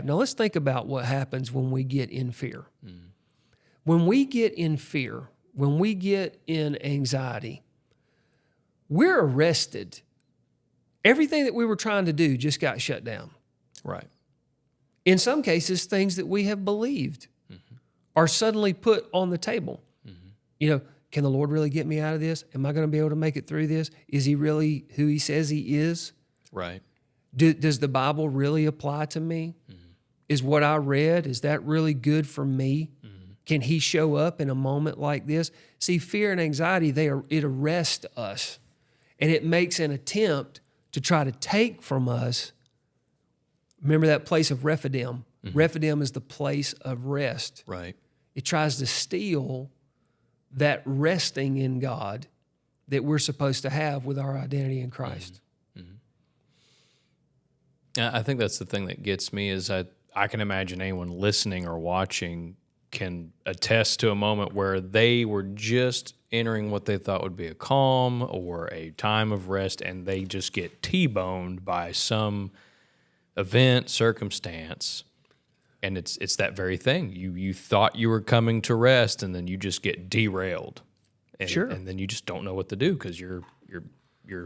Now let's think about what happens when we get in fear. When we get in fear, when we get in anxiety, we're arrested. Everything that we were trying to do just got shut down. Right. In some cases, things that we have believed are suddenly put on the table. You know, can the Lord really get me out of this? Am I going to be able to make it through this? Is he really who he says he is? Right. Does the Bible really apply to me? Is what I read, is that really good for me? Can he show up in a moment like this? See, fear and anxiety, it arrests us, and it makes an attempt to try to take from us. Remember that place of Rephidim? Rephidim is the place of rest. Right. It tries to steal that resting in God that we're supposed to have with our identity in Christ. I think that's the thing that gets me is I can imagine anyone listening or watching can attest to a moment where they were just entering what they thought would be a calm or a time of rest, and they just get T-boned by some event, circumstance, and it's that very thing. You thought you were coming to rest, and then you just get derailed, and then you just don't know what to do because you're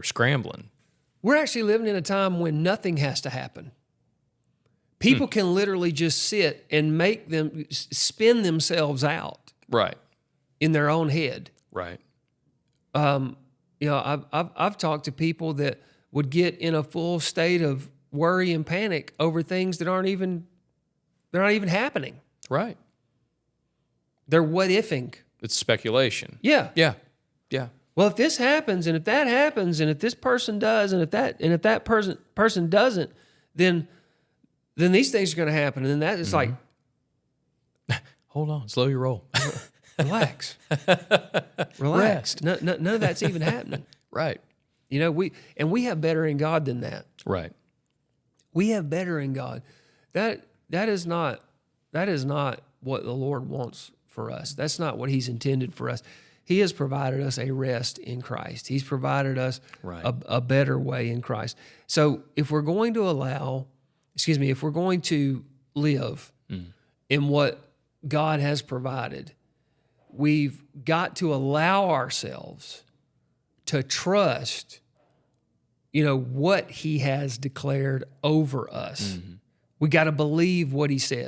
scrambling. We're actually living in a time when nothing has to happen. People can literally just sit and make them spin themselves out, Right. in their own head. Right. You know, I've talked to people that would get in a full state of worry and panic over things that aren't even happening. Right. They're what ifing. It's speculation. Yeah. Yeah. Yeah. Well, if this happens, and if that happens, and if this person does, and if that person doesn't, then these things are going to happen. And then that is like, Hold on. Slow your roll. relax, relax. None of that's even happening. Right. You know, we have better in God than that. Right. We have better in God. That is not what the Lord wants for us. That's not what He's intended for us. He has provided us a rest in Christ. He's provided us a better way in Christ. So if we're going to if we're going to live in what God has provided, we've got to allow ourselves to trust, what He has declared over us. We got to believe what He says.